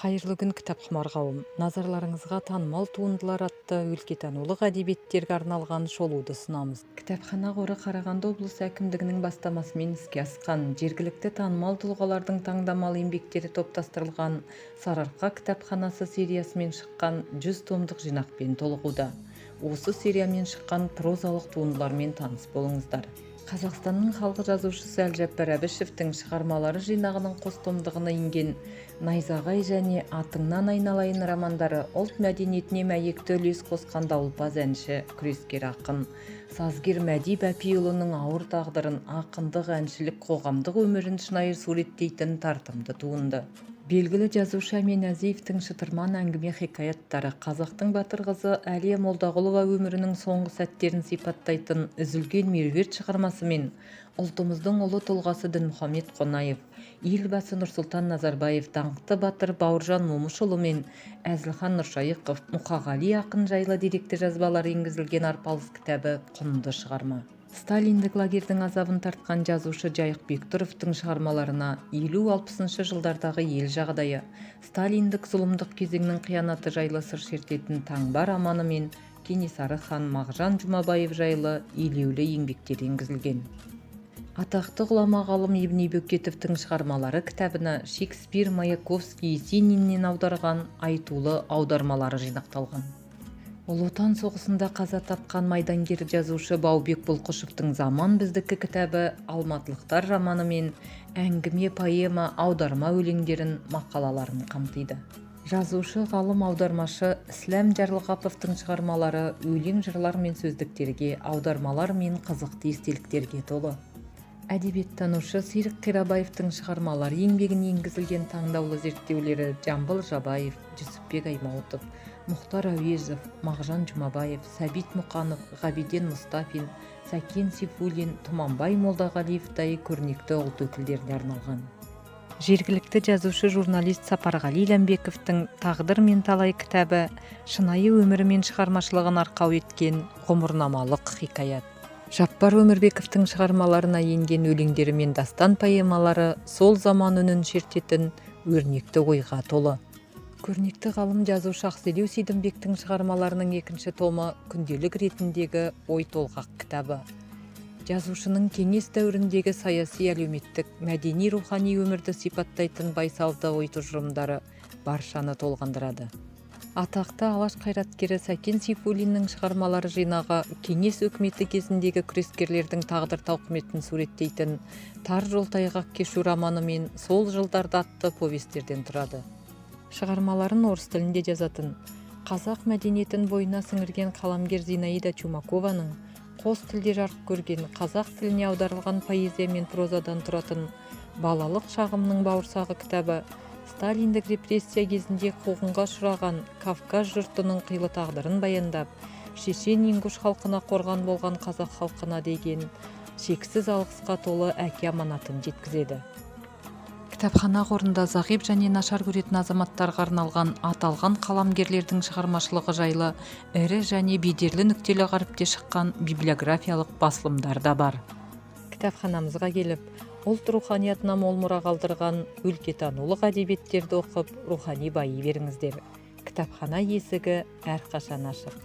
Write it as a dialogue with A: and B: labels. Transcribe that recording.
A: Қайырлы күн кітапхұмар қауым. Назарларыңызға танымал туындылар атты өлкетанулық әдебиеттерге арналған шолуды ұсынамыз. Кітапхана қоры Қарағанды облысы әкімдігінің бастамасымен іске асқан, жергілікті танымал тұлғалардың таңдамалы еңбектері топтастырылған Сарыарқа кітапханасы сериясымен шыққан 100 томдық жинақпен толығуда. Осы сериямен шыққан прозалық туындылармен таныс болыңыздар. Қазақстанның халық жазушысы Әлжаппар Әбішевтің шығармалары жинағының қос томдығына енген Найзағай және Атыңнан айналайын романдары ұлт мәдениетіне мәйекті үлес қосқан дауылпаз әнші, күрескер ақын, сазгер Мәди Бәпиұлының ауыр тағдырын, ақындық, әншілік, қоғамдық өмірін шынайы суреттейтін тартымды туынды. Белгілі жазушы Әмен Әзиевтің шытырман әңгіме хикаяттары, қазақтың батыр қызы Әлия Молдағұлова өмірінің соңғы сәттерін сипаттайтын үзілген меруерт шығармасымен ұлтымыздың ұлы тұлғасы Дінмұхамед Қонаев, елбасы Нұрсұлтан Назарбаев, даңқты батыр Бауыржан Момышұлы мен Әзілхан Нұршайықов, Мұқағали ақын жайлы деректі жазбалар енгізілген арпалыс кітабы құнды шығарма. Сталиндік лагердің азабын тартқан жазушы Жайық Бектұровтың шығармаларына 50-60 жылдардағы ел жағдайы, сталиндік зұлымдық кезеңнің қиянаты жайлы сыр шертетін Таңба романы мен Кенесары хан Мағжан Жұмабаев жайлы елеулі еңбектер енгізілген. Атақты ғұлама ғалым Ибн Бөкетовтің шығармалары кітабына Шекспир, Маяковский, Есениннен аударған айтулы аудармалары жинақталған. Ұлы Отан соғысында қаза тапқан майдангер жазушы Баубек Бұлқышевтың Заман біздікі кітабы алматылықтар романы мен әңгіме, поэма, аударма өлеңдерін, мақалаларын қамтиды. Жазушы, ғалым, аудармашы Ісләм Жарылғаповтың шығармалары өлең, жырлар мен сөздіктерге, аудармалар мен қызықты естеліктерге толы. Әдебиеттанушы Серік Қирабаевтың шығармалары еңбегіне енгізілген таңдаулы зерттеулері Жамбыл Жабаев, Жүсіпбек Аймауытов, Мұхтар Әуезов, Мағжан Жұмабаев, Сәбит Мұқанов, Ғабиден Мұстафин, Сәкен Сейфуллин, Тұманбай Молдағалиевтай көрнекті ұлт өкілдеріне арналған. Жергілікті жазушы журналист Сапарғали Ләмбековтің Тағдыр мен талай кітабы шынайы өмірі мен шығармашылығын арқау еткен ғұмырнамалық хикаят. Жаппар Өмірбековтің шығармаларына енген өлеңдері мен дастан поэмалары сол заман үнін шертетін өрнекті ойға толы. Көрнекті ғалым жазушы Ақселеу Сейдімбектің шығармаларының екінші томы күнделік ретіндегі ой толғақ кітабы. Жазушының кеңес дәуіріндегі саяси, әлеуметтік, мәдени, рухани өмірді сипаттайтын байсалды ой тұжырымдары баршаны толғандырады. Атақты алаш қайраткері Сәкен Сейфуллиннің шығармалары жинағы кеңес өкіметі кезіндегі күрескерлердің тағдыр тауқыметін суреттейтін Тар жол тайғақ кешу романы мен Сол жылдарды атты повестерден тұрады. Шығармаларын орыс тілінде жазатын, қазақ мәдениетін бойына сіңірген қаламгер Зинаида Чумакованың қос тілде жарық көрген, қазақ тіліне аударылған поэзия мен прозадан тұратын Балалық шағымның бауырсағы кітабы сталиндік репрессия кезінде қуғынға ұшыраған Кавказ жұртының қилы тағдырын баяндап, шешен-ингуш халқына қорған болған қазақ халқына деген шексіз алғысқа толы әке аманатын жеткізеді. Кітапхана қорында зағип және нашар көретін азаматтарға арналған аталған қаламгерлердің шығармашылығы жайлы ірі және бедерлі нүктелі қаріпте шыққан библиографиялық басылымдар да бар. Кітапханамызға келіп, ұлт руханиятына мол мұра қалдырған өлкетанулық әдебиеттерді оқып, рухани байи беріңіздер. Кітапхана есігі әрқашан ашық.